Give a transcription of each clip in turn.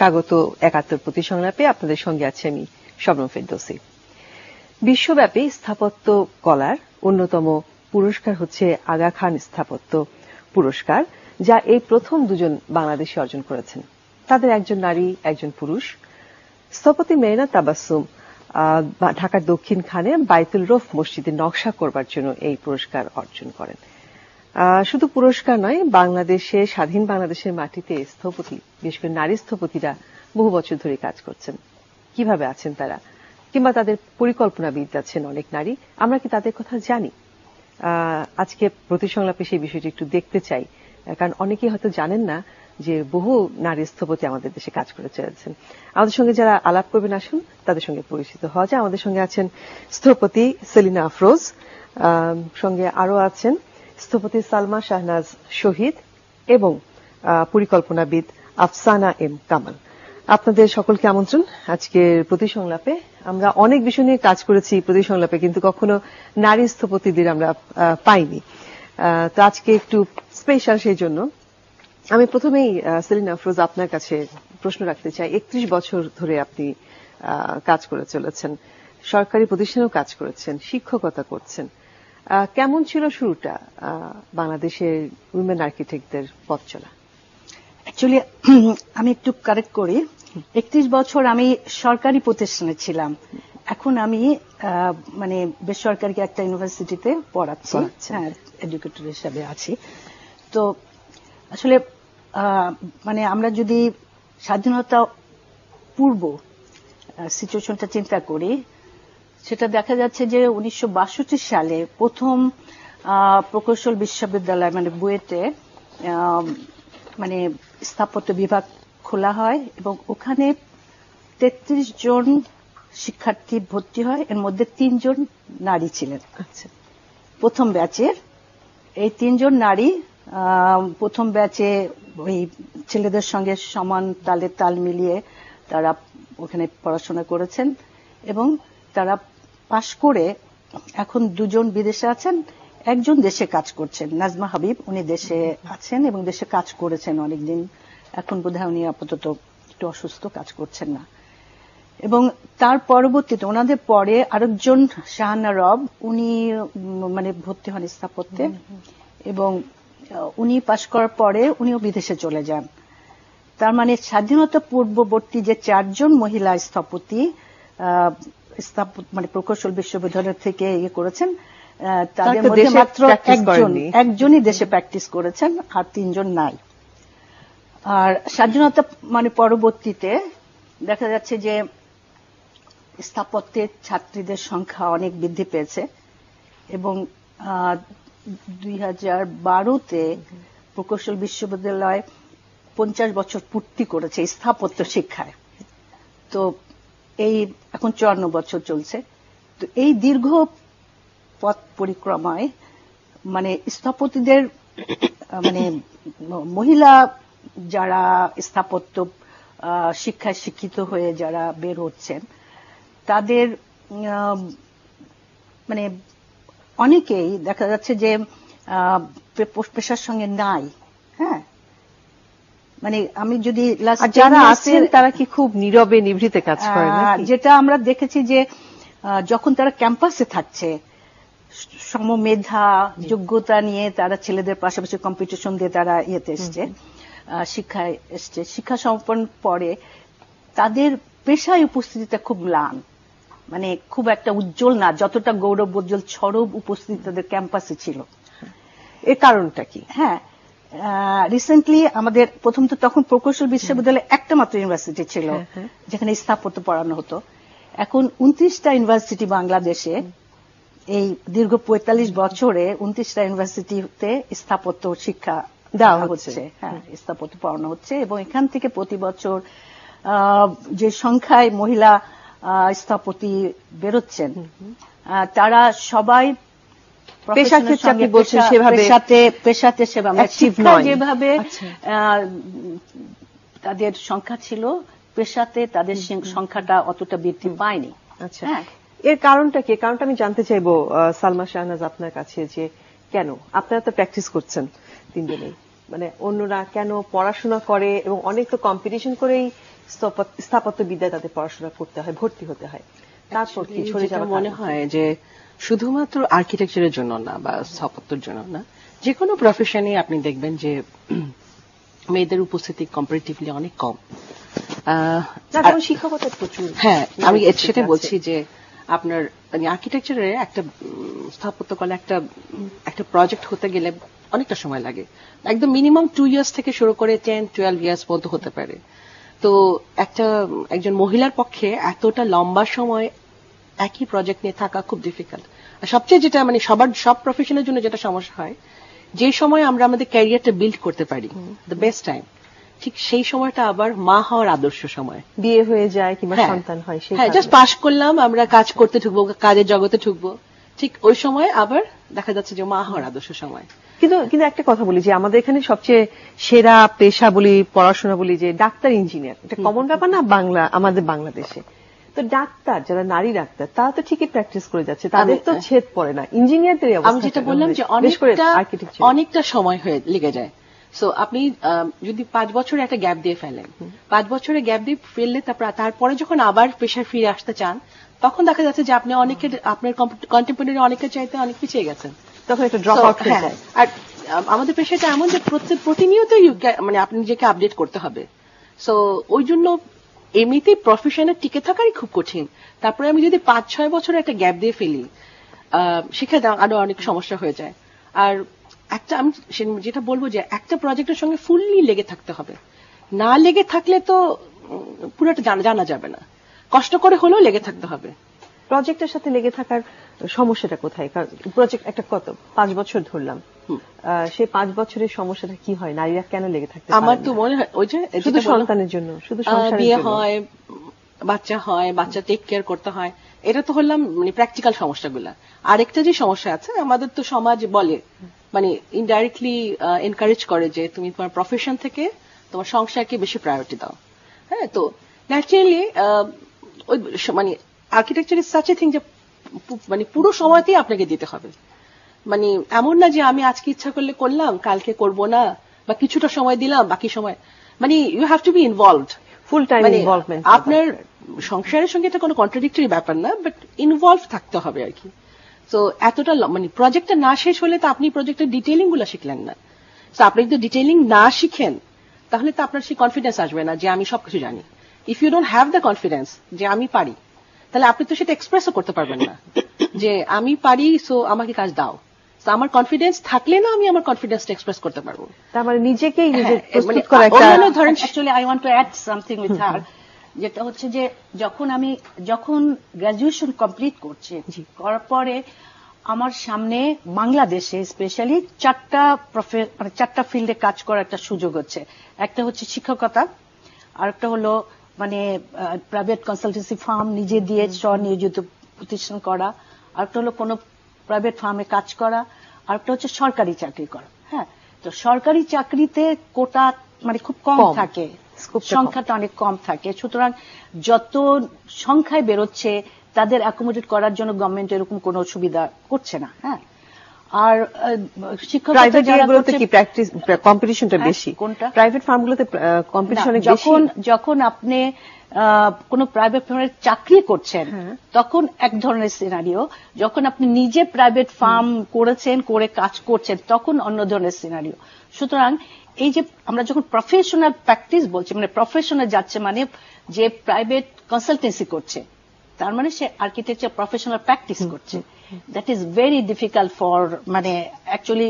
স্বাগত ৭১ প্রতি সংলাপে। আপনাদের সঙ্গে আছে আমি শবনম ফেরদৌসী। বিশ্বব্যাপী স্থাপত্য কলার অন্যতম পুরস্কার হচ্ছে আগা খান স্থাপত্য পুরস্কার, যা এই প্রথম দুজন বাংলাদেশী অর্জন করেছেন। তাদের একজন নারী, একজন পুরুষ। স্থপতি মেরিনা তাবাসসুম ঢাকার দক্ষিণখানে বাইতুল রৌফ মসজিদে নকশা করবার জন্য এই পুরস্কার অর্জন করেন। শুধু পুরস্কার নয়, বাংলাদেশে, স্বাধীন বাংলাদেশের মাটিতে স্থপতি, বিশেষ করে নারী স্থপতিরা বহু বছর ধরে কাজ করছেন। কিভাবে আছেন তারা, কিংবা তাদের পরিকল্পনাবিদ আছেন অনেক নারী, আমরা কি তাদের কথা জানি? আজকে প্রতি সংলাপে সেই বিষয়টি একটু দেখতে চাই, কারণ অনেকেই হয়তো জানেন না যে বহু নারী স্থপতি আমাদের দেশে কাজ করে চলেছেন। আমাদের সঙ্গে যারা আলাপ করবেন, আসুন তাদের সঙ্গে পরিচিত হওয়া যায়। আমাদের সঙ্গে আছেন স্থপতি সেলিনা আফরোজ, সঙ্গে আরো আছেন স্থপতি সালমা শাহনাজ শহীদ এবং পরিকল্পনাবিদ আফসানা এম কামাল। আপনাদের সকলকে আমন্ত্রণ আজকের প্রতি সংলাপে। আমরা অনেক বিষয় নিয়ে কাজ করেছি প্রতি সংলাপে, কিন্তু কখনো নারী স্থপতিদের আমরা পাইনি। তো আজকে একটু স্পেশাল, সেই জন্য আমি প্রথমেই সেলিনা আফরোজ আপনার কাছে প্রশ্ন রাখতে চাই। ৩১ বছর ধরে আপনি কাজ করে চলেছেন, সরকারি প্রতিষ্ঠানেও কাজ করেছেন, শিক্ষকতা করছেন। কেমন ছিল শুরুটা বাংলাদেশের উইমেন আর্কিটেক্টদের পথ চলা? অ্যাকচুয়ালি আমি একটু কারেক্ট করি, ৩১ বছর আমি সরকারি প্রতিষ্ঠানে ছিলাম। এখন আমি মানে বেসরকারি একটা ইউনিভার্সিটিতে পড়াচ্ছি, হ্যাঁ, এডুকেটর হিসাবে আছি। তো আসলে মানে আমরা যদি স্বাধীনতা পূর্ব সিচুয়েশনটা চিন্তা করি, সেটা দেখা যাচ্ছে যে 1962 সালে প্রথম প্রকৌশল বিশ্ববিদ্যালয় মানে বুয়েটে মানে স্থাপত্য বিভাগ খোলা হয় এবং ওখানে 33 জন শিক্ষার্থী ভর্তি হয়। এর মধ্যে 3 জন নারী ছিলেন। আচ্ছা, প্রথম ব্যাচের এই 3 জন নারী প্রথম ব্যাচে ওই ছেলেদের সঙ্গে সমান তালে তাল মিলিয়ে তারা ওখানে পড়াশোনা করেছেন এবং তারা পাশ করে এখন 2 জন বিদেশে আছেন, একজন দেশে কাজ করছেন, নাজমা হাবিব। উনি দেশে আছেন এবং দেশে কাজ করেছেন অনেকদিন। এখন বোধহয় উনি আপাতত একটু অসুস্থ, কাজ করছেন না। এবং তার পরবর্তীতে ওনাদের পরে আরেকজন শাহানা রব, উনি মানে ভর্তি হন স্থাপত্যে এবং উনি পাশ করার পরে উনিও বিদেশে চলে যান। তার মানে স্বাধীনতা পূর্ববর্তী যে 4 জন মহিলা স্থপতি মানে প্রকৌশল বিশ্ববিদ্যালয় থেকে ইয়ে করেছেন, তাদের মধ্যে মাত্র একজনই দেশে প্র্যাকটিস করেছেন, আর 3 জন নাই। আর স্বাধীনতা মানে পরবর্তীতে দেখা যাচ্ছে যে স্থাপত্যের ছাত্রীদের সংখ্যা অনেক বৃদ্ধি পেয়েছে এবং 2012-তে প্রকৌশল বিশ্ববিদ্যালয় 50 বছর পূর্তি করেছে স্থাপত্য শিক্ষায়। তো এই এখন 54 বছর চলছে। তো এই দীর্ঘ পথ পরিক্রমায় মানে স্থপতিদের মানে মহিলা যারা স্থাপত্য শিক্ষায় শিক্ষিত হয়ে যারা বের হচ্ছেন, তাদের মানে অনেকেই দেখা যাচ্ছে যে পেশার সঙ্গে নাই। হ্যাঁ, মানে আমি যদি যারা আছেন তারা কি খুব নীরবে নিভৃতে কাজ করেন? যেটা আমরা দেখেছি যে যখন তারা ক্যাম্পাসে থাকছে, সমমেধা যোগ্যতা নিয়ে তারা ছেলেদের পাশাপাশি কম্পিটিশন দিয়ে তারা ইয়েতে এসছে, শিক্ষায় এসছে, শিক্ষা সম্পন্ন পরে তাদের পেশায় উপস্থিতিটা খুব ম্লান, মানে খুব একটা উজ্জ্বল না, যতটা গৌরব উজ্জ্বল ছড়ব উপস্থিতি তাদের ক্যাম্পাসে ছিল। এর কারণটা কি? হ্যাঁ, রিসেন্টলি আমাদের প্রথম তো তখন প্রকৌশল বিশ্ববিদ্যালয়ে একটা মাত্র ইউনিভার্সিটি ছিল যেখানে স্থাপত্য পড়ানো হতো। এখন 29টা ইউনিভার্সিটি বাংলাদেশে, এই দীর্ঘ 45 বছরে 29টা ইউনিভার্সিটিতে স্থাপত্য শিক্ষা দেওয়া হচ্ছে, হ্যাঁ, স্থাপত্য পড়ানো হচ্ছে। এবং এখান থেকে প্রতি বছর যে সংখ্যায় মহিলা স্থপতি বেরোচ্ছেন, তারা সবাই পেশাতে যেভাবে তাদের সংখ্যা ছিল, পেশাতে তাদের সংখ্যাটা অতটা বৃদ্ধি পায়নি। আচ্ছা, এর কারণটা কি? কারণটা আমি জানতে চাইবো সালমা শাহনাজ আপনার কাছে, যে কেন আপনারা তো প্র্যাকটিস করছেন 3 জনেই, মানে অন্যরা কেন পড়াশোনা করে এবং অনেক তো কম্পিটিশন করেই স্থাপত্যবিদ্যায় তাদের পড়াশোনা করতে হয়, ভর্তি হতে হয়, তারপর কি ছড়ে যাওয়া? মনে হয় যে শুধুমাত্র আর্কিটেকচারের জন্য না বা স্থাপত্যের জন্য না, যে কোনো প্রফেশনে আপনি দেখবেন যে মেয়েদের উপস্থিতি কম্পারেটিভলি অনেক কম। শিক্ষকতা প্রচুর। হ্যাঁ, আমি সেটা বলছি যে আপনার মানে আর্কিটেকচারে একটা স্থাপত্যকলা একটা প্রজেক্ট হতে গেলে অনেকটা সময় লাগে, একদম মিনিমাম 2 ইয়ার্স থেকে শুরু করে 10-12 ইয়ার্স পর্যন্ত হতে পারে। তো একজন মহিলার পক্ষে এতটা লম্বা সময় একই প্রজেক্ট নিয়ে থাকা খুব ডিফিকাল্ট। আর সবচেয়ে যেটা মানে সব প্রফেশনের জন্য যেটা সমস্যা হয়, যে সময় আমরা আমাদের ক্যারিয়ারটা বিল্ড করতে পারি, দ্য বেস্ট টাইম, ঠিক সেই সময়টা আবার মা হওয়ার আদর্শ সময়। বিয়ে হয়ে যায় কিংবা সন্তান হয়, হ্যাঁ, জাস্ট পাশ করলাম, আমরা কাজ করতে ঢুকবো, কাজের জগতে ঢুকবো, ঠিক ওই সময় আবার দেখা যাচ্ছে যে মা হওয়ার আদর্শ সময়। কিন্তু একটা কথা বলি যে আমাদের এখানে সবচেয়ে সেরা পেশা বলি, পড়াশোনা বলি যে ডাক্তার, ইঞ্জিনিয়ার, এটা কমন ব্যাপার না আমাদের বাংলাদেশে। তো ডাক্তার, যারা নারী ডাক্তার, তারা তো ঠিকই প্র্যাকটিস করে যাচ্ছে, তাদের তো ছেদ পড়ে না। ইঞ্জিনিয়ারদের আমি যেটা বললাম যে অনেকটা সময় হয়ে লেগে যায়। সো আপনি যদি 5 বছরের একটা গ্যাপ দিয়ে ফেলেন, 5 বছরের গ্যাপ দিয়ে ফেললে তারপরে যখন আবার পেশায় ফিরে আসতে চান, তখন দেখা যাচ্ছে যে আপনি আপনার কন্টেম্পোরারি অনেকের চাইতে অনেক পিছিয়ে গেছেন, তখন একটা ড্রপ আউট হয়ে যায়। আর আমাদের পেশাটা এমন যে প্রতিনিয়ত মানে আপনি নিজেকে আপডেট করতে হবে। সো ওই জন্য এমনিতেই প্রফেশনে টিকে থাকারই খুব কঠিন। তারপরে আমি যদি 5-6 বছরের একটা গ্যাপ দিয়ে ফেলি, সেখানে আরো অনেক সমস্যা হয়ে যায়। আর আমি যেটা বলবো যে একটা প্রজেক্টের সঙ্গে ফুললি লেগে থাকতে হবে, না লেগে থাকলে তো পুরোটা জানা যাবে না, কষ্ট করে হলেও লেগে থাকতে হবে। প্রজেক্টের সাথে লেগে থাকার সমস্যাটা কোথায়? কারণ প্রজেক্ট একটা 5 বছর ধরলাম, সেই 5 বছরের সমস্যাটা কি হয়? নারীরা কেন লেগে থাকতে পারে? আমার তো মনে হয় ওই যে শুধু সন্তানের জন্য, শুধু বিয়ে হয়, বাচ্চা টেক কেয়ার করতে হয়, এটা তো হলাম মানে প্র্যাকটিক্যাল সমস্যাগুলা। আরেকটা যে সমস্যা আছে, আমাদের তো সমাজ বলে মানে ইনডাইরেক্টলি এনকারেজ করে যে তুমি তোমার প্রফেশন থেকে তোমার সংসারকে বেশি প্রায়োরিটি দাও। হ্যাঁ, তো ন্যাচারালি ওই মানে architecture is such a thing যে মানে পুরো সময়তেই আপনাকে দিতে হবে। মানে এমন না যে আমি আজকে ইচ্ছা করলে করলাম, কালকে করব না, বা কিছুটা সময় দিলাম, বাকি সময় মানে you have to be involved, full time involvement. আপনার সংসারের সঙ্গে এটা কোনো কন্ট্রাডিক্টরি ব্যাপার না, বাট ইনভলভ থাকতে হবে আর কি। তো এতটা মানে প্রজেক্টটা না শেষ হলে তো আপনি প্রজেক্টের ডিটেইলিং গুলো শিখলেন না। তো আপনি যদি ডিটেইলিং না শিখেন, তাহলে তো আপনার সেই কনফিডেন্স আসবে না যে আমি সবকিছু জানি। If you don't have the confidence যে আমি পারি, তাহলে আপনি তো সেটা এক্সপ্রেসও করতে পারবেন না যে আমি পারি, সো আমাকে কাজ দাও। তো আমার কনফিডেন্স থাকলে না আমি আমার কনফিডেন্সটা এক্সপ্রেস করতে পারবো। তার মানে নিজেকেই প্রস্তুত করা একটা। ধরেন actually I want to add something with her, যেটা হচ্ছে যে যখন গ্রাজুয়েশন কমপ্লিট করছি, করার পরে আমার সামনে বাংলাদেশে স্পেশালি 4টা ফিল্ডে কাজ করার একটা সুযোগ হচ্ছে। একটা হচ্ছে শিক্ষকতা, আরেকটা হলো মানে প্রাইভেট কনসালটেন্সি ফার্ম নিজে দিয়ে স্বনিয়োজিত প্রতিষ্ঠান করা, আরেকটা হলো কোনো প্রাইভেট ফার্মে কাজ করা, আরেকটা হচ্ছে সরকারি চাকরি করা। হ্যাঁ, তো সরকারি চাকরিতে কোটা মানে খুব কম থাকে, সংখ্যাটা অনেক কম থাকে। সুতরাং যত সংখ্যায় বেরোচ্ছে তাদের অ্যাকোমোডেট করার জন্য গভর্নমেন্ট এরকম কোনো সুবিধা করছে না। হ্যাঁ, আর শিক্ষকতা যেগুলোতে কি প্র্যাকটিস কম্পিটিশনটা বেশি, কোনটা প্রাইভেট ফার্মগুলোতে কম্পিটিশন অনেক বেশি। যখন আপনি কোন প্রাইভেট ফার্মের চাকরি করছেন তখন এক ধরনের সিনারিও, যখন আপনি নিজে প্রাইভেট ফার্ম করেছেন, করে কাজ করছেন, তখন অন্য ধরনের সিনারিও। সুতরাং এই যে আমরা যখন প্রফেশনাল প্র্যাকটিস বলছি, মানে প্রফেশনাল যাচ্ছে, মানে যে প্রাইভেট কনসালটেন্সি করছে, তার মানে সে আর্কিটেকচার প্রফেশনাল প্র্যাকটিস করছে। That is very difficult for মানে actually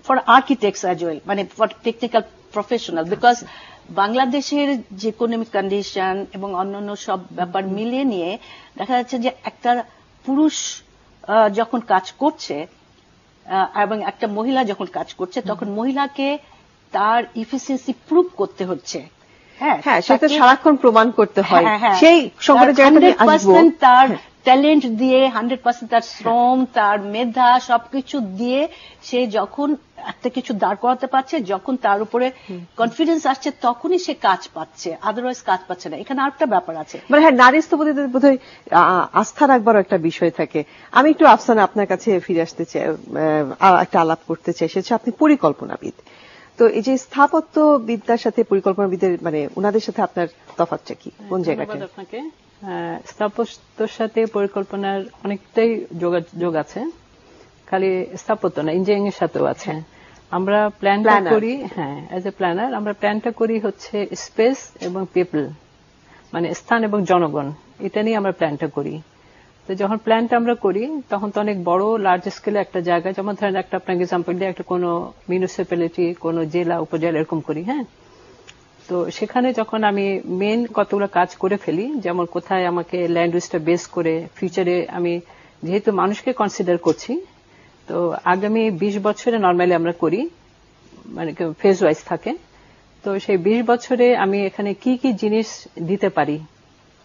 for architects as well, মানে ফর টেকনিক্যাল প্রফেশনাল, বিকজ বাংলাদেশের যে ইকোনমিক কন্ডিশন এবং অন্যান্য সব ব্যাপার মিলিয়ে নিয়ে দেখা যাচ্ছে যে একটা পুরুষ যখন কাজ করছে এবং একটা মহিলা যখন কাজ করছে, তখন মহিলাকে তার ইফিসিয়েন্সি প্রুভ করতে হচ্ছে। হ্যাঁ, সেটা সারাক্ষণ প্রমাণ করতে হয়। সেই সংকটের জায়গাটা 100% তার ট্যালেন্ট দিয়ে, 100% তার শ্রম, তার মেধা সবকিছু দিয়ে সে যখন একটা কিছু দাঁড় করাতে পারছে, যখন তার উপরে কনফিডেন্স আসছে, তখনই সে কাজ পাচ্ছে, আদারওয়াইজ কাজ পাচ্ছে না। এখানে আরেকটা ব্যাপার আছে, মানে হ্যাঁ, নারী স্থপতিদের বোধহয় আস্থা রাখবার একটা বিষয় থাকে। আমি একটু আফসানা আপনার কাছে ফিরে আসতে চাই, একটা আলাপ করতে চাই। সেটা আপনি পরিকল্পনাবিদ। তো এই যে স্থাপত্য বিদ্যার সাথে পরিকল্পনাবিদের মানে ওনাদের সাথে আপনার তফাৎটা কি, কোন জায়গাটা? আপনাকে স্থাপত্যের সাথে পরিকল্পনার অনেকটাই যোগাযোগ আছে, খালি স্থাপত্য না, ইঞ্জিনিয়ারিং এর সাথেও আছে। আমরা প্ল্যানটা করি, হ্যাঁ, এজ এ প্ল্যানার আমরা প্ল্যানটা করি হচ্ছে স্পেস এবং পিপল, মানে স্থান এবং জনগণ, এটা নিয়ে আমরা প্ল্যানটা করি। তো যখন প্ল্যানটা আমরা করি তখন তো অনেক বড় লার্জ স্কেলে একটা জায়গা, যেমন ধরেন একটা আপনাকে এক্সাম্পল দিয়ে একটা কোনো মিউনিসিপ্যালিটি, কোনো জেলা, উপজেলা এরকম করি, হ্যাঁ। তো সেখানে যখন আমি মেন কতগুলো কাজ করে ফেলি, যেমন কোথায় আমাকে ল্যান্ড ইউজটা বেস করে ফিউচারে আমি যেহেতু মানুষকে কনসিডার করছি, তো আগামী 20 বছরে নর্মালি আমরা করি, মানে ফেজ ওয়াইজ থাকে। তো সেই 20 বছরে আমি এখানে কি কি জিনিস দিতে পারি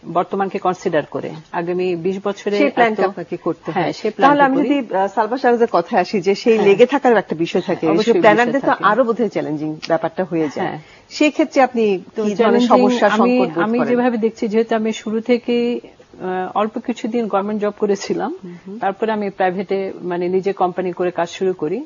বর্তমানকে কনসিডার করে আগামী 20 বছরে সেই প্ল্যানটা আপনাকে করতে হয়। তাহলে আমি যদি সালমা শাহজাদের কথায় আসি, যে সেই লেগে থাকার একটা বিষয় থাকে, প্ল্যানারদের তো আরো বোধহয় চ্যালেঞ্জিং ব্যাপারটা হয়ে যায়, সেই ক্ষেত্রে আপনি কি ধরনের সমস্যা সংকট বোধ করেন? আমি যেভাবে দেখছি, যেহেতু আমি শুরু থেকে অল্প কিছুদিন গভর্নমেন্ট জব করেছিলাম, তারপরে আমি প্রাইভেটে মানে নিজে কোম্পানি করে কাজ শুরু করি।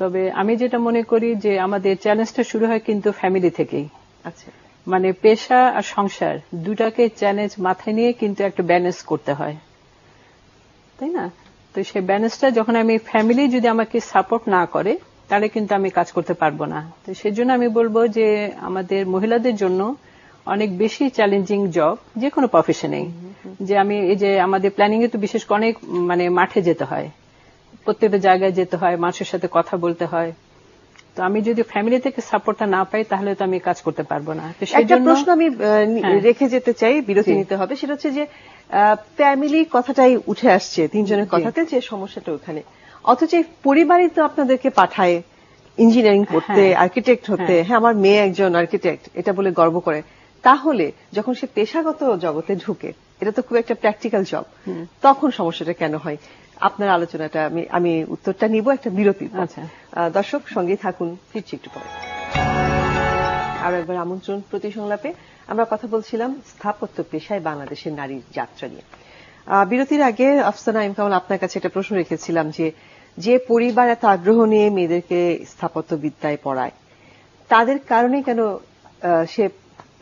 তবে আমি যেটা মনে করি যে আমাদের চ্যালেঞ্জটা শুরু হয় কিন্তু ফ্যামিলি থেকেই। আচ্ছা, মানে পেশা আর সংসার দুটাকে চ্যালেঞ্জ মাথায় নিয়ে কিন্তু একটা ব্যালেন্স করতে হয়, তাই না? তো সেই ব্যালেন্সটা যখন আমি ফ্যামিলি যদি আমাকে সাপোর্ট না করে তাহলে কিন্তু আমি কাজ করতে পারবো না। তো সেজন্য আমি বলবো যে আমাদের মহিলাদের জন্য অনেক বেশি চ্যালেঞ্জিং জব যে কোনো প্রফেশনেই, যে আমি এই যে আমাদের প্ল্যানিং এ তো বিশেষ করে অনেক মানে মাঠে যেতে হয়, প্রত্যেকটা জায়গায় যেতে হয়, মানুষের সাথে কথা বলতে হয়। তো আমি যদি ফ্যামিলি থেকে সাপোর্টটা না পাই তাহলে তো আমি কাজ করতে পারবো না। তো একটা প্রশ্ন আমি রেখে যেতে চাই, বিরতি নিতে হবে, সেটা হচ্ছে যে ফ্যামিলি কথাটাই উঠে আসছে তিনজনের কথাতে, যে সমস্যাটা ওখানে, অথচ পরিবারই তো আপনাদেরকে পাঠায় ইঞ্জিনিয়ারিং পড়তে, আর্কিটেক্ট হতে, হ্যাঁ আমার মেয়ে একজন আর্কিটেক্ট এটা বলে গর্ব করে। তাহলে যখন সে পেশাগত জগতে ঢুকে, এটা তো খুব একটা প্র্যাকটিক্যাল জব, তখন সমস্যাটা কেন হয়? আপনার আলোচনাটা আমি উত্তরটা নিব একটা বিরতি। দর্শক সঙ্গে থাকুন, ফিরছি একটু পরে। আরো একবার আমন্ত্রণ প্রতি সংলাপে। আমরা কথা বলছিলাম স্থাপত্য পেশায় বাংলাদেশের নারীর যাত্রা নিয়ে। বিরতির আগে আফসানা এম কামাল, আপনার কাছে একটা প্রশ্ন রেখেছিলাম যে পরিবার এত আগ্রহ নিয়ে মেয়েদেরকে স্থাপত্য বিদ্যায় পড়ায়, তাদের কারণে কেন সে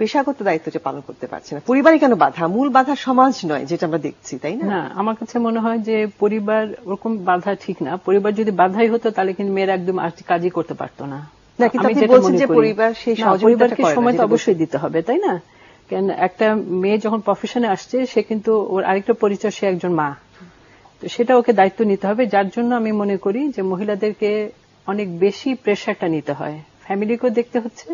পেশাগত দায়িত্বটা পালন করতে পারছে না? পরিবারে কেন বাধা? মূল বাধা সমাজ নয়, যেটা আমরা দেখছি, তাই না? না, আমার কাছে মনে হয় যে পরিবার ওরকম বাধা ঠিক না। পরিবার যদি বাধাই হতো তাহলে কিন্তু মেয়েরা একদম কাজই করতে পারতো না। পরিবারকে সময় তো অবশ্যই দিতে হবে, তাই না? কেন একটা মেয়ে যখন প্রফেশনে আসছে, সে কিন্তু ওর আরেকটা পরিচয়, সে একজন মা। তো সেটা ওকে দায়িত্ব নিতে হবে। যার জন্য আমি মনে করি যে মহিলাদেরকে অনেক বেশি প্রেশারটা নিতে হয়, ফ্যামিলিকেও দেখতে হচ্ছে,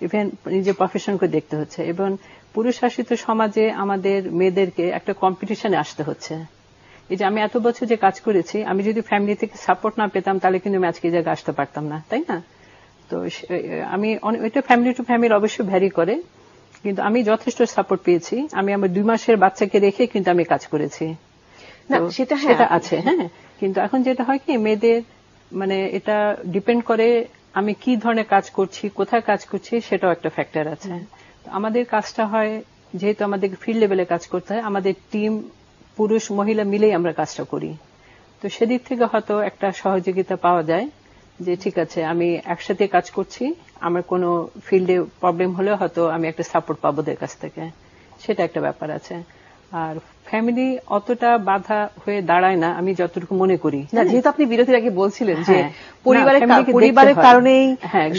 ইভেন নিজের প্রফেশনকে দেখতে হচ্ছে। এবং পুরুষ শাসিত সমাজে আমাদের মেয়েদেরকে একটা কম্পিটিশনে আসতে হচ্ছে। এই যে আমি এত বছর যে কাজ করেছি, আমি যদি ফ্যামিলি থেকে সাপোর্ট না পেতাম তাহলে কিন্তু আমি আজকে এই জায়গায় আসতে পারতাম না, তাই না? তো আমি এটা ফ্যামিলি টু ফ্যামিলি অবশ্যই ভ্যারি করে, কিন্তু আমি যথেষ্ট সাপোর্ট পেয়েছি। আমি আমার 2 মাসের বাচ্চাকে রেখে কিন্তু আমি কাজ করেছি, সেটা আছে, হ্যাঁ। কিন্তু এখন যেটা হয় কি, মেয়েদের মানে এটা ডিপেন্ড করে আমি কি ধরনের কাজ করছি, কোথায় কাজ করছি, সেটাও একটা ফ্যাক্টর আছে। আমাদের কাজটা হয়, যেহেতু আমাদের ফিল্ড লেভেলে কাজ করতে হয়, আমাদের টিম পুরুষ মহিলা মিলেই আমরা কাজটা করি। তো সেদিক থেকে হয়তো একটা সহযোগিতা পাওয়া যায় যে ঠিক আছে, আমি একসাথে কাজ করছি, আমার কোনো ফিল্ডে প্রবলেম হলে হয়তো আমি একটা সাপোর্ট পাবো ওদের কাছ থেকে, সেটা একটা ব্যাপার আছে। আর ফ্যামিলি অতটা বাধা হয়ে দাঁড়ায় না আমি যতটুকু মনে করি। যেহেতু আপনি বিরতির আগে বলছিলেন যে পরিবারের কারণেই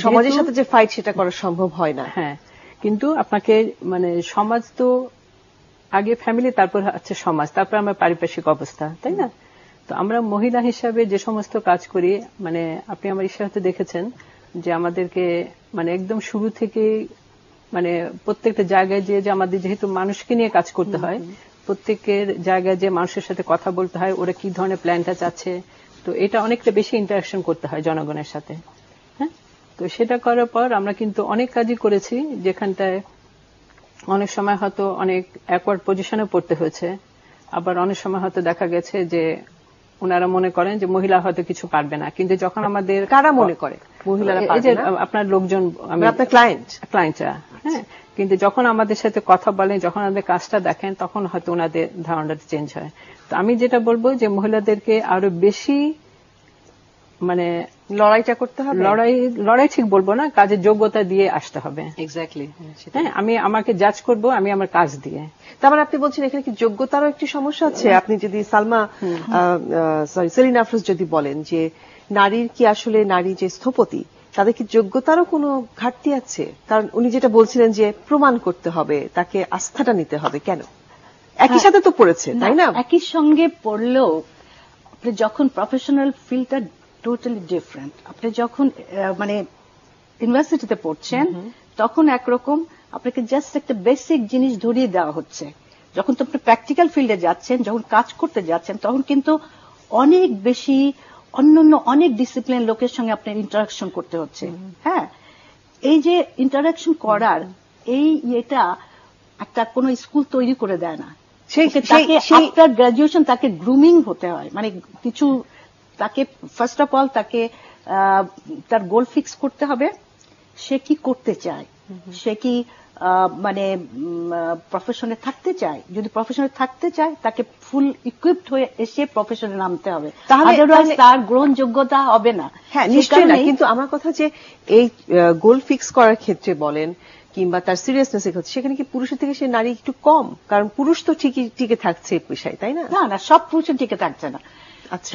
সমাজের সাথে যে ফাইট, সেটা করা সম্ভব হয় না। হ্যাঁ, কিন্তু আপনাকে মানে সমাজ তো আগে ফ্যামিলি, তারপর হচ্ছে সমাজ, তারপর আমার পারিপার্শ্বিক অবস্থা, তাই না? তো আমরা মহিলা হিসাবে যে সমস্ত কাজ করি, মানে আপনি আমার ইশারাতে দেখেছেন যে আমাদেরকে মানে একদম শুরু থেকে মানে প্রত্যেকটা জায়গায় যে আমাদের যেহেতু মানুষকে নিয়ে কাজ করতে হয়, প্রত্যেকের জায়গায় যে মানুষের সাথে কথা বলতে হয়, ওরা কি ধরনের প্ল্যানটা চাচ্ছে, তো এটা অনেকটা বেশি ইন্টারাকশন করতে হয় জনগণের সাথে। হ্যাঁ, তো সেটা করার পর আমরা কিন্তু অনেক কাজই করেছি, যেখানটায় অনেক সময় হয়তো অনেক অ্যাকওয়ার্ড পজিশনে পড়তে হয়েছে, আবার অনেক সময় হয়তো দেখা গেছে যে ওনারা মনে করেন যে মহিলা হয়তো কিছু পারবে না। কিন্তু যখন আমাদের কারা মনে করে মহিলারা পারবে না? আপনার লোকজন, আপনার ক্লায়েন্টরা, হ্যাঁ। কিন্তু যখন আমাদের সাথে কথা বলেন, যখন আমাদের কাজটা দেখেন, তখন হয়তো ওনাদের ধারণাটা চেঞ্জ হয়। তো আমি যেটা বলবো যে মহিলাদেরকে আরো বেশি মানে লড়াইটা করতে হবে। লড়াই ঠিক বলবো না, কাজের যোগ্যতা দিয়ে আসতে হবে। এক্স্যাক্টলি। হ্যাঁ, আমি আমাকে জাজ করব আমি আমার কাজ দিয়ে। তার মানে আপনি বলছেন এখানে কি যোগ্যতারও একটি সমস্যা আছে? আপনি যদি সেলিনা আফরোজ যদি বলেন যে নারীর কি আসলে নারী যে স্থপতি তাদের কি যোগ্যতারও কোনো ঘাটতি আছে? কারণ উনি যেটা বলছিলেন যে প্রমাণ করতে হবে, তাকে আস্থাটা নিতে হবে, কেন? একই সাথে তো পড়েছে, তাই না? একই সঙ্গে পড়লেও আপনি যখন প্রফেশনাল ফিল্ডটা টোটালি ডিফারেন্ট। আপনি যখন মানে ইউনিভার্সিটিতে পড়ছেন তখন একরকম আপনাকে জাস্ট একটা বেসিক জিনিস ধরিয়ে দেওয়া হচ্ছে। যখন তো আপনি প্র্যাকটিক্যাল ফিল্ডে যাচ্ছেন, যখন কাজ করতে যাচ্ছেন, তখন কিন্তু অনেক বেশি অন্যান্য অনেক ডিসিপ্লিন লোকের সঙ্গে আপনার ইন্টারাকশন করতে হচ্ছে। হ্যাঁ, এই যে ইন্টারাকশন করার এটা একটা কোন স্কুল তৈরি করে দেয় না। আফটার গ্রাজুয়েশন তাকে গ্রুমিং হতে হয়, মানে কিছু তাকে ফার্স্ট অফ অল তাকে তার গোল ফিক্স করতে হবে, সে কি করতে চায়, সে কি মানে প্রফেশনে থাকতে চায়। যদি প্রফেশনে থাকতে চায় তাকে ফুল ইকুইপড হয়ে এসে প্রফেশনে নামতে হবে, তাহলে তার গ্রহণযোগ্যতা হবে না। হ্যাঁ, নিশ্চয়ই না। কিন্তু আমার কথা যে এই গোল ফিক্স করার ক্ষেত্রে বলেন কিংবা তার সিরিয়াসনেস এর ক্ষেত্রে সেখানে কি পুরুষের থেকে সে নারী একটু কম? কারণ পুরুষ তো ঠিকই টিকে থাকছে পেশায়, তাই না? না, সব পুরুষের টিকে থাকছে না,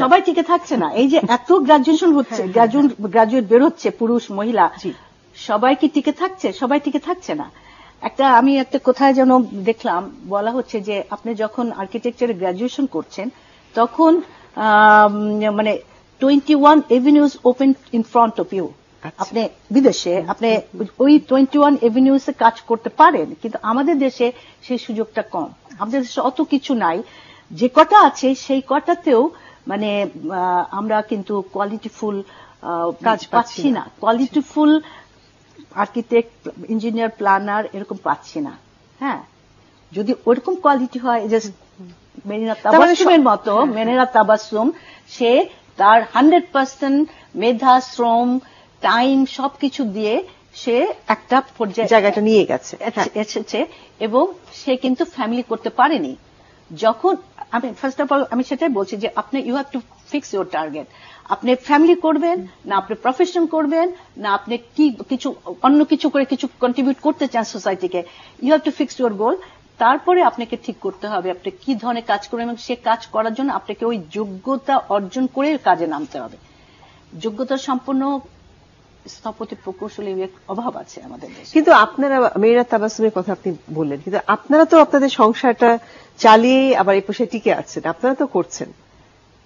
সবাই টিকে থাকছে না। এই যে এত গ্রাজুয়েশন হচ্ছে, গ্রাজুয়েট বেরোচ্ছে পুরুষ মহিলা, সবাই কি টিকে থাকছে? সবাই টিকে থাকছে না। আমি একটা কোথায় যেন দেখলাম বলা হচ্ছে যে আপনি যখন আর্কিটেকচারে গ্রাজুয়েশন করছেন তখন মানে 21 avenues open in front of you. আপনি বিদেশে আপনি ওই 21 এভিনিউজে কাজ করতে পারেন, কিন্তু আমাদের দেশে সেই সুযোগটা কম। আমাদের দেশে অত কিছু নাই, যে কটা আছে সেই কটাতেও মানে আমরা কিন্তু কোয়ালিটিফুল কাজ পাচ্ছি না, কোয়ালিটিফুল আর্কিটেক্ট, ইঞ্জিনিয়ার, প্ল্যানার এরকম পাচ্ছি না। হ্যাঁ, যদি ওরকম কোয়ালিটি হয়, যে মেরিনা তাবাসসুমের মতো, মেরিনা তাবাসসুম সে তার 100% মেধা, শ্রম, টাইম সবকিছু দিয়ে সে একটা জায়গাটা নিয়ে এসেছে এবং সে কিন্তু ফ্যামিলি করতে পারেনি। যখন আমি ফার্স্ট অফ অল আমি সেটাই বলছি যে আপনি you have to fix your target. আপনি ফ্যামিলি করবেন না, আপনি প্রফেশন করবেন না, আপনি কি কিছু অন্য কিছু করে কিছু কন্ট্রিবিউট করতে চান সোসাইটিকে, you have to fix your goal. তারপরে আপনাকে ঠিক করতে হবে আপনি কি ধরনের কাজ করবেন, এবং সে কাজ করার জন্য আপনাকে ওই যোগ্যতা অর্জন করে কাজে নামতে হবে। যোগ্যতা সম্পন্ন স্থপতি প্রকৌশলী অভাব আছে আমাদের দেশে। কিন্তু আপনারা মেরিনা তাবাসসুমের কথা আপনি বললেন, কিন্তু আপনারা তো আপনাদের সংসারটা চালিয়ে আবার এই পেশায় টিকে আছেন, আপনারা তো করছেন।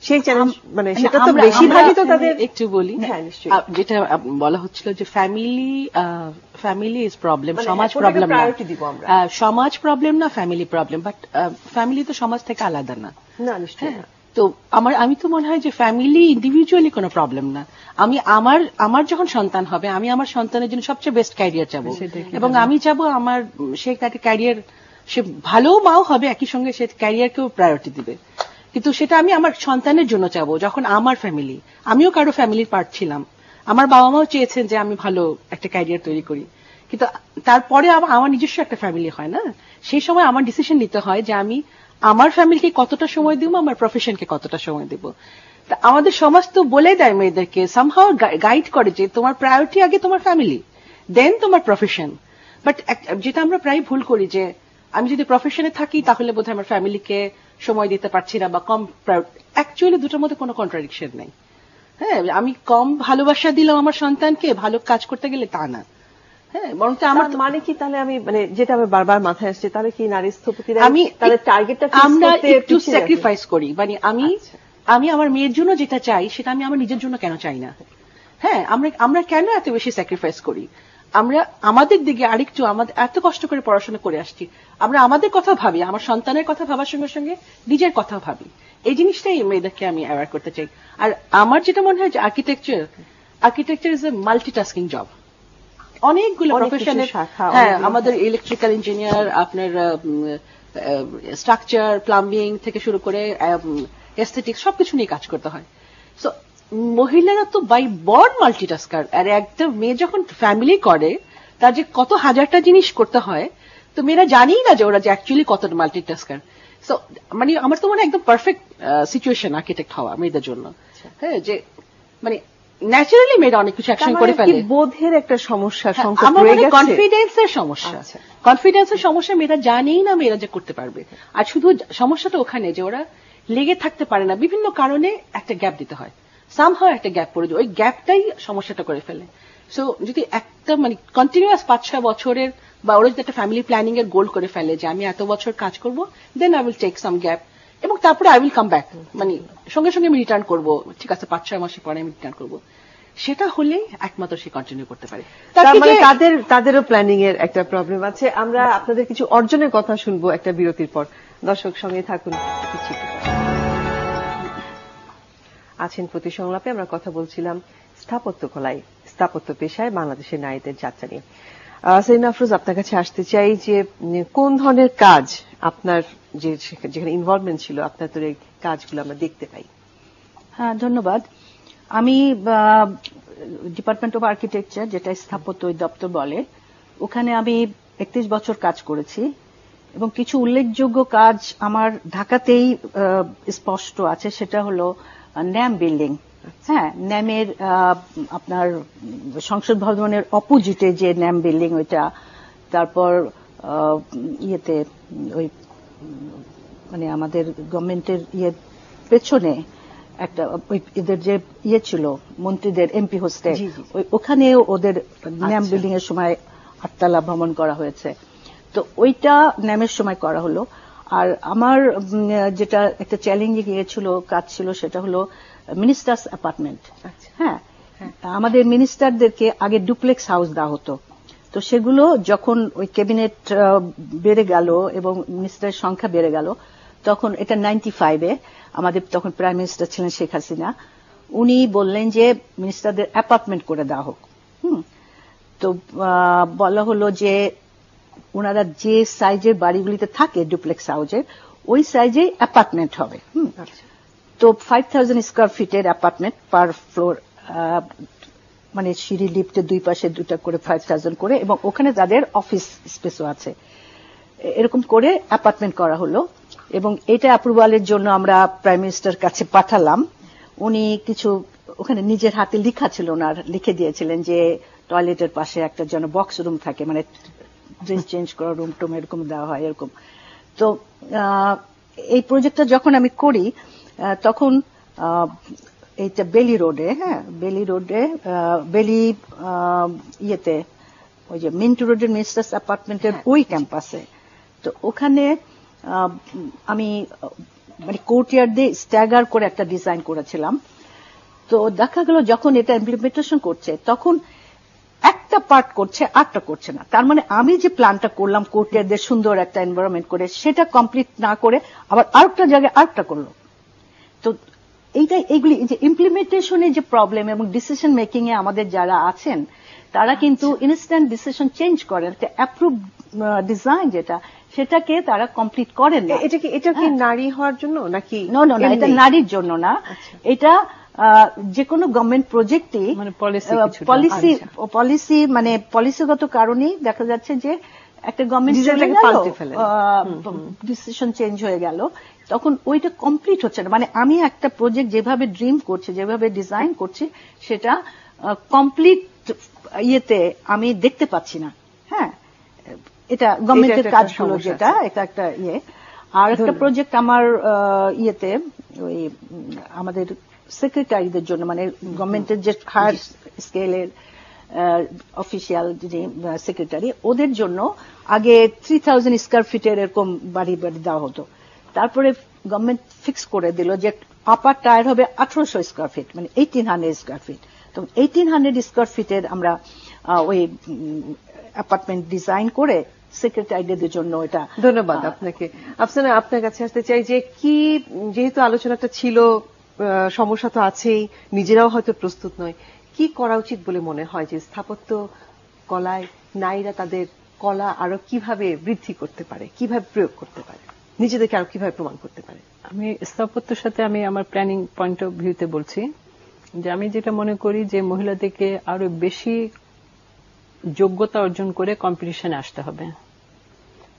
সেই চ্যালেঞ্জ মানে সেটা তো বেশিরভাগই তো তাদের। একটু বলি, হ্যাঁ নিশ্চয়ই, যেটা বলা হচ্ছিল যে ফ্যামিলি ইজ প্রবলেম, সমাজ প্রবলেম না, সমাজ প্রবলেম না, ফ্যামিলি প্রবলেম। বাট ফ্যামিলি তো সমাজ থেকে আলাদা না। না নিশ্চয়ই। তো আমি তো মনে হয় যে ফ্যামিলি ইন্ডিভিজুয়ালি কোনো প্রবলেম না। আমি আমার যখন সন্তান হবে আমি আমার সন্তানের জন্য সবচেয়ে বেস্ট ক্যারিয়ার চাবো, এবং আমি চাবো আমার সে ক্যারিয়ার, সে ভালো মাও হবে, একই সঙ্গে সে ক্যারিয়ারকেও প্রায়োরিটি দিবে। কিন্তু সেটা আমি আমার সন্তানের জন্য চাবো। যখন আমার ফ্যামিলি, আমিও কারো ফ্যামিলির পার্ট ছিলাম, আমার বাবা মাও চেয়েছেন যে আমি ভালো একটা ক্যারিয়ার তৈরি করি, কিন্তু তারপরে আমার নিজস্ব একটা ফ্যামিলি হয় না, সেই সময় আমার ডিসিশন নিতে হয় যে আমি আমার ফ্যামিলিকে কতটা সময় দিব, আমার প্রফেশনকে কতটা সময় দেব। আমাদের সমাজ তো বলে দেয় মেয়েদেরকে, সামহাও গাইড করে যে তোমার প্রায়োরিটি আগে তোমার ফ্যামিলি, দেন তোমার প্রফেশন। বাট যেটা আমরা প্রায় ভুল করি যে আমি যদি প্রফেশনে থাকি তাহলে বোধহয় আমার ফ্যামিলিকে সময় দিতে পারছি না বা কম। অ্যাকচুয়ালি দুটোর মধ্যে কোনো কন্ট্রাডিকশন নেই। হ্যাঁ, আমি কম ভালোবাসা দিলাম আমার সন্তানকে ভালো কাজ করতে গেলে, তা না। হ্যাঁ, বরং আমার মানে কি তাহলে আমি মানে যেটা আমার বারবার মাথায় আসছে, তাহলে কি নারী স্থপতিরা তাদের টার্গেটটা আমরা একটু স্যাক্রিফাইস করি। মানে আমি আমার মেয়ের জন্য যেটা চাই সেটা আমি আমার নিজের জন্য কেন চাই না? হ্যাঁ, আমরা কেন এত বেশি স্যাক্রিফাইস করি? আমরা আমাদের দিকে আরেকটু, আমাদের এত কষ্ট করে পড়াশোনা করে আসছি, আমরা আমাদের কথা ভাবি, আমার সন্তানের কথা ভাবার সঙ্গে সঙ্গে নিজের কথা ভাবি। এই জিনিসটাই মেয়েদেরকে আমি অ্যাওয়ার করতে চাই। আর আমার যেটা মনে হয় যে architecture is a multitasking job. অনেকগুলো প্রফেশনের, হ্যাঁ, আমাদের ইলেকট্রিক্যাল ইঞ্জিনিয়ার, আপনার স্ট্রাকচার, প্লাম্বিং থেকে শুরু করে এস্থেটিক্স সবকিছু নিয়ে কাজ করতে হয়। সো মহিলারা তো বাই বর্ন মাল্টিটাস্কার। আর একটা মেয়ে যখন ফ্যামিলি করে তার যে কত হাজারটা জিনিস করতে হয়, তো মেয়েরা জানিই না যে ওরা যে অ্যাকচুয়ালি কতটা মাল্টিটাস্কার। সো মানে আমার তো মনে হয় একদম পারফেক্ট সিচুয়েশন আর্কিটেক্ট হওয়া মেয়েদের জন্য। হ্যাঁ, যে মানে ন্যাচারালি মেয়েরা অনেক কিছু অ্যাকশন করে ফেলে। বোধের একটা সমস্যা, সংকট আমার রয়ে মনে গেছে, কনফিডেন্সের সমস্যা। কনফিডেন্সের সমস্যা, মেয়েরা জানেই না মেয়েরা যে করতে পারবে। আর শুধু সমস্যাটা ওখানে যে ওরা লেগে থাকতে পারে না, বিভিন্ন কারণে একটা গ্যাপ দিতে হয়, সামহাও একটা গ্যাপ পড়ে যায়, ওই গ্যাপটাই সমস্যাটা করে ফেলে। সো যদি একটা মানে কন্টিনিউয়াস 5-6 বছরের, বা ওরা যদি একটা ফ্যামিলি প্ল্যানিং এর গোল করে ফেলে যে আমি এত বছর কাজ করব, then I will take some gap, এবং তারপরে আই উইল কাম ব্যাক, মানে সঙ্গে সঙ্গে আমি রিটার্ন করবো, ঠিক আছে 5-6 মাসের পরে আমি রিটার্ন করবো, সেটা হলেই একমাত্র সে কন্টিনিউ করতে পারে। মানে তাদেরও প্ল্যানিং এর একটা প্রবলেম আছে। আমরা আপনাদের কিছু অর্জনের কথা শুনবো একটা বিরতির পর। দর্শক সঙ্গে থাকুন। আছেন প্রতি সংলাপে আমরা কথা বলছিলাম স্থাপত্য কলায়, স্থাপত্য পেশায় বাংলাদেশের নারীদের যাত্রা নিয়ে। সেলিনা আফরোজ, আপনার কাছে আসতে চাই যে কোন ধরনের কাজ আপনার যেখানে ইনভলভমেন্ট ছিল, আপনার তো এই কাজগুলো আমরা দেখতে পাই। হ্যাঁ, ধন্যবাদ। আমি ডিপার্টমেন্ট অফ আর্কিটেকচার, যেটা স্থাপত্য দপ্তর বলে, ওখানে আমি 31 বছর কাজ করেছি, এবং কিছু উল্লেখযোগ্য কাজ আমার ঢাকাতেই স্পষ্ট আছে। সেটা হলো ন্যাম বিল্ডিং। হ্যাঁ, ন্যামের আপনার সংসদ ভবনের অপোজিটে যে ন্যাম বিল্ডিং, ওইটা। তারপর ইয়েতে ওই মানে আমাদের গভর্নমেন্টের পেছনে একটা এদের যে ছিল মন্ত্রীদের এমপি হোস্টেল, ওখানেও ওদের ন্যাম বিল্ডিং এর সময় 8 তলা ভ্রমণ করা হয়েছে। তো ওইটা ন্যামের সময় করা হলো। আর আমার যেটা একটা চ্যালেঞ্জিং কাজ ছিল, সেটা হলো মিনিস্টার্স অ্যাপার্টমেন্ট। হ্যাঁ, আমাদের মিনিস্টারদেরকে আগে ডুপ্লেক্স হাউস দেওয়া হতো। তো সেগুলো যখন ওই ক্যাবিনেট বেড়ে গেল এবং মিনিস্টারের সংখ্যা বেড়ে গেল, তখন এটা 95-এ আমাদের তখন প্রাইম মিনিস্টার ছিলেন শেখ হাসিনা, উনি বললেন যে মিনিস্টারদের অ্যাপার্টমেন্ট করে দেওয়া হোক। তো বলা হলো যে ওনারা যে সাইজের বাড়িগুলিতে থাকে ডুপ্লেক্স হাউসের, ওই সাইজে অ্যাপার্টমেন্ট হবে। তো 5000 স্কোয়ার ফিটের অ্যাপার্টমেন্ট পার ফ্লোর, মানে সিঁড়ি লিফটে 2 পাশে 2টা করে 5000 করে, এবং ওখানে তাদের অফিস স্পেসও আছে। এরকম করে অ্যাপার্টমেন্ট করা হলো, এবং এটা অ্যাপ্রুভালের জন্য আমরা প্রাইম মিনিস্টার কাছে পাঠালাম। উনি কিছু ওখানে নিজের হাতে লেখা ছিল, ওনার লিখে দিয়েছিলেন যে টয়লেটের পাশে একটা যেন বক্স রুম থাকে, মানে ড্রেস চেঞ্জ করা রুম টুম এরকম দেওয়া হয়, এরকম। তো এই প্রজেক্টটা যখন আমি করি, তখন এইটা বেলি রোডে, হ্যাঁ বেলি রোডে, বেলি ইয়েতে ওই যে মিন্টু রোডের মিনিস্টার্স অ্যাপার্টমেন্টের ওই ক্যাম্পাসে। তো ওখানে আমি মানে কোর্টইয়ার্ড দিয়ে স্ট্যাগার করে একটা ডিজাইন করেছিলাম। তো দেখা গেল যখন এটা ইমপ্লিমেন্টেশন করছে, তখন একটা পার্ট করছে, আরটা করছে না। তার মানে আমি যে প্ল্যানটা করলাম কোর্টইয়ার্ডদের সুন্দর একটা এনভায়রনমেন্ট করে, সেটা কমপ্লিট না করে আবার আরেকটা জায়গায় আরেকটা করলো। তো এইগুলি যে ইমপ্লিমেন্টেশনে যে প্রবলেম, এবং ডিসিশন মেকিং এ আমাদের যারা আছেন, তারা কিন্তু ইনস্ট্যান্ট ডিসিশন চেঞ্জ করেন। একটা অ্যাপ্রুভ ডিজাইন যেটা, সেটাকে তারা কমপ্লিট করেন না। এটা কি নারী হওয়ার জন্য নাকি? না, এটা নারীর জন্য না। এটা যে কোনো গভর্নমেন্ট প্রজেক্টই পলিসি মানে পলিসিগত কারণেই দেখা যাচ্ছে যে একটা গভর্নমেন্ট ডিসিশন চেঞ্জ হয়ে গেল, তখন ওইটা কমপ্লিট হচ্ছে না। মানে আমি একটা প্রজেক্ট যেভাবে ড্রিম করছি, যেভাবে ডিজাইন করছি, সেটা কমপ্লিট ইয়েতে আমি দেখতে পাচ্ছি না। হ্যাঁ, এটা গভর্নমেন্টের কাজগুলো, যেটা এটা একটা ইয়ে। আর একটা প্রজেক্ট আমার ইয়েতে ওই আমাদের সেক্রেটারিদের জন্য, মানে গভর্নমেন্টের যে হায়ার স্কেলের অফিসিয়াল যিনি সেক্রেটারি, ওদের জন্য আগে 3000 স্কোয়ার ফিটের এরকম বাড়ি দেওয়া হতো। তারপরে গভর্নমেন্ট ফিক্স করে দিল যে আপার টায়ার হবে 1800 স্কোয়ার ফিট, মানে 1800 স্কোয়ার ফিট। তো 1800 স্কোয়ার ফিটের আমরা ওই অ্যাপার্টমেন্ট ডিজাইন করে সেক্রেটারিদের জন্য এটা। ধন্যবাদ আপনাকে। আফসানা, আপনার কাছে আসতে চাই যে কি, যেহেতু আলোচনাটা ছিল, সমস্যা তো আছেই, নিজেরাও হয়তো প্রস্তুত নয়, কি করা উচিত বলে মনে হয় যে স্থাপত্য কলায় নারীরা তাদের কলা আরো কিভাবে বৃদ্ধি করতে পারে, কিভাবে প্রয়োগ করতে পারে, নিজেদেরকে আরো কিভাবে প্রমাণ করতে পারে? আমি স্থাপত্যের সাথে আমি আমার প্ল্যানিং পয়েন্ট অফ ভিউতে বলছি যে আমি যেটা মনে করি যে মহিলাদেরকে আরো বেশি যোগ্যতা অর্জন করে কম্পিটিশনে আসতে হবে।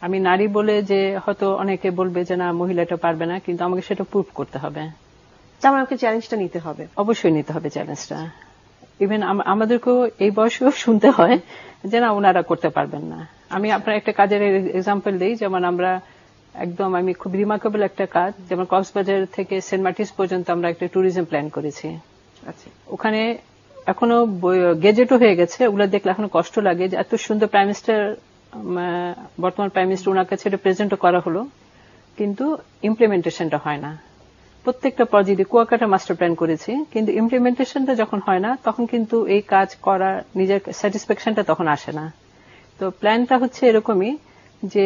আমি নারী বলে যে হয়তো অনেকে বলবে যে না মহিলাটা পারবে না, কিন্তু আমাকে সেটা প্রুভ করতে হবে। তার মানে আমাকে চ্যালেঞ্জটা নিতে হবে, অবশ্যই নিতে হবে চ্যালেঞ্জটা। ইভেন আমাদেরকেও এই বয়সেও শুনতে হয় যে না ওনারা করতে পারবেন না। আমি আপনার একটা কাজের এক্সাম্পল দিই, যেমন আমরা একদম আমি খুব রিমার্কেবল একটা কাজ, যেমন কক্সবাজার থেকে সেন্ট মার্টিনস পর্যন্ত আমরা একটা ট্যুরিজম প্ল্যান করেছি। আচ্ছা, ওখানে এখনো গেজেটও হয়ে গেছে, ওগুলো দেখলে এখনো কষ্ট লাগে যে এত সুন্দর প্রাইম মিনিস্টার, বর্তমান প্রাইম মিনিস্টার ওনার কাছে এটা প্রেজেন্টও করা হলো, কিন্তু ইমপ্লিমেন্টেশনটা হয় না। প্রত্যেকটা প্রজেক্টে কুয়াকাটা মাস্টার প্ল্যান করেছি, কিন্তু ইমপ্লিমেন্টেশনটা যখন হয় না তখন কিন্তু এই কাজ করা নিজের স্যাটিসফ্যাকশনটা তখন আসে না। তো প্ল্যানটা হচ্ছে এরকমই যে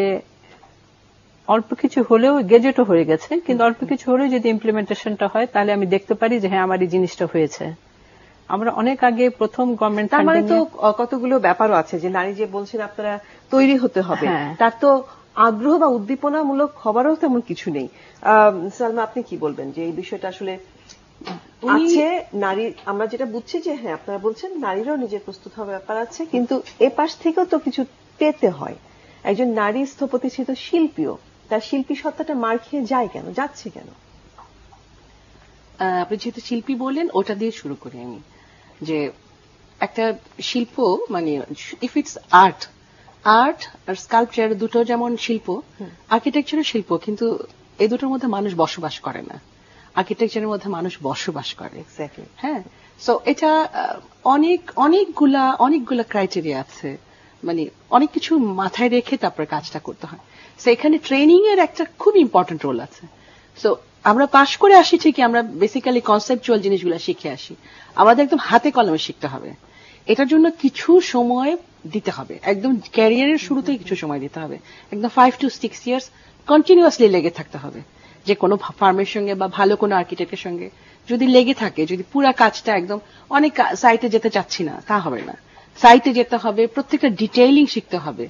অল্প কিছু হলেও গেজেটও হয়ে গেছে, কিন্তু অল্প কিছু হলেও যদি ইমপ্লিমেন্টেশনটা হয় তাহলে আমি দেখতে পারি যে হ্যাঁ আমার এই জিনিসটা হয়েছে। আমরা অনেক আগে প্রথম গভর্নমেন্ট, তার মানে তো কতগুলো ব্যাপারও আছে যে নারী যে বলছেন আপনারা তৈরি হতে হবে, তার তো আগ্রহ বা উদ্দীপনামূলক হবারও তেমন কিছু নেই। সালমা, আপনি কি বলবেন যে এই বিষয়টা আসলে আছে? নারী, আমরা যেটা বুঝছি যে হ্যাঁ আপনারা বলছেন নারীরাও নিজের প্রস্তুত হওয়ার ব্যাপার আছে, কিন্তু এ পাশ থেকেও তো কিছু পেতে হয়। একজন নারী স্থপতিষ্ঠিত শিল্পীও তার শিল্পী সত্তাটা মার খেয়ে যায় কেন, যাচ্ছে কেন? আপনি যেহেতু শিল্পী বললেন, ওটা দিয়ে শুরু করি আমি। যে একটা শিল্প মানে ইফ ইটস আর্ট আর স্কাল্পচার দুটো যেমন শিল্প, আর্কিটেকচারের শিল্প, কিন্তু এই দুটোর মধ্যে মানুষ বসবাস করে না, আর্কিটেকচারের মধ্যে মানুষ বসবাস করে। হ্যাঁ, সো এটা অনেকগুলা ক্রাইটেরিয়া আছে, মানে অনেক কিছু মাথায় রেখে তারপরে কাজটা করতে হয়। সো এখানে ট্রেনিং এর একটা খুব ইম্পর্টেন্ট রোল আছে। সো আমরা পাশ করে আসি ঠিকই, আমরা বেসিক্যালি কনসেপচুয়াল জিনিসগুলো শিখে আসি, আমাদের একদম হাতে কলমে শিখতে হবে। এটার জন্য কিছু সময় দিতে হবে, একদম ক্যারিয়ারের শুরুতেই কিছু সময় দিতে হবে, একদম 5 to 6 years কন্টিনিউয়াসলি লেগে থাকতে হবে। যে কোনো ফার্মের সঙ্গে বা ভালো কোনো আর্কিটেক্টের সঙ্গে যদি লেগে থাকে, যদি পুরা কাজটা একদম অনেক সাইটে যেতে চাচ্ছি না তা হবে না, সাইটে যেতে হবে, প্রত্যেকটা ডিটেইলিং শিখতে হবে,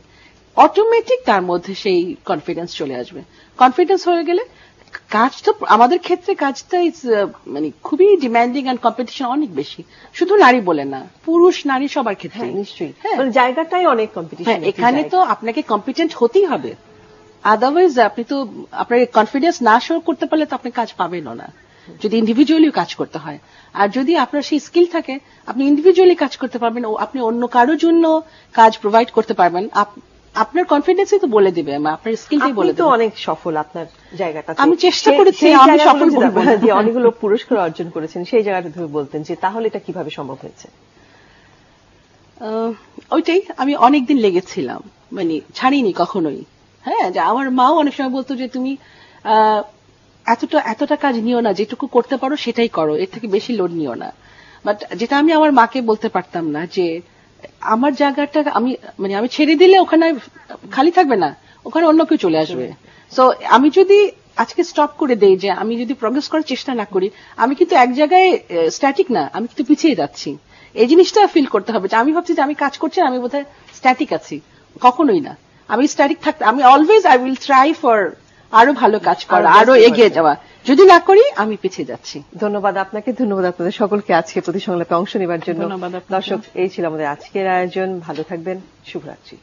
অটোমেটিক তার মধ্যে সেই কনফিডেন্স চলে আসবে। কনফিডেন্স হয়ে গেলে কাজ তো, আমাদের ক্ষেত্রে কাজটা মানে খুবই ডিমান্ডিং এন্ড কম্পিটিশন অনেক বেশি, শুধু নারী বলে না, পুরুষ নারী সবার ক্ষেত্রে। নিশ্চয়ই, জায়গাটাই অনেক কম্পিটিশন। এখানে তো আপনাকে কম্পিটেন্ট হতেই হবে, আদারওয়াইজ আপনি তো আপনার কনফিডেন্স না শো করতে পারলে তো আপনি কাজ পাবেন না, যদি ইন্ডিভিজুয়ালি কাজ করতে হয়। আর যদি আপনার সেই স্কিল থাকে, আপনি ইন্ডিভিজুয়ালি কাজ করতে পারবেন, আপনি অন্য কারোর জন্য কাজ প্রোভাইড করতে পারবেন, আপনার কনফিডেন্সই তো বলে দিবে, আপনার স্কিলটাই বলে দিবে। আপনি তো অনেক সফল আপনার জায়গাটাতে। আমি চেষ্টা করেছি, আমি সফল বলবো না যে অনেকগুলো পুরস্কার অর্জন করেছেন, সেই জায়গাটা ধরে বলতেন যে তাহলে এটা কিভাবে সম্ভব হয়েছে? ওইটাই, আমি অনেকদিন লেগেছিলাম, মানে ছাড়িনি কখনোই। হ্যাঁ, যে আমার মাও অনেক সময় বলতো যে তুমি এতটা কাজ নিও না, যেটুকু করতে পারো সেটাই করো, এর থেকে বেশি লোড নিও না। বাট যেটা আমি আমার মাকে বলতে পারতাম না, যে আমার জায়গাটা আমি ছেড়ে দিলে ওখানে খালি থাকবে না, ওখানে অন্য কেউ চলে আসবে। সো আমি যদি আজকে স্টপ করে দেই, যে আমি যদি প্রোগ্রেস করার চেষ্টা না করি, আমি কিন্তু এক জায়গায় স্ট্যাটিক না, আমি কিন্তু পিছিয়ে যাচ্ছি। এই জিনিসটা ফিল করতে হবে, যে আমি ভাবছি যে আমি কাজ করছি, আমি বোধহয় স্ট্যাটিক আছি, কখনোই না। আমি স্ট্যাটিক থাকতে, আমি always I will try for আরো ভালো কাজ করা, আরো এগিয়ে যাওয়া। যদি না করি আমি পিছিয়ে যাচ্ছি। ধন্যবাদ আপনাকে, ধন্যবাদ আপনাদের সকলকে আজকে প্রতিসংলাপে অংশ নেবার জন্য। দর্শক, এই ছিল আমাদের আজকের আয়োজন। ভালো থাকবেন, শুভরাত্রি।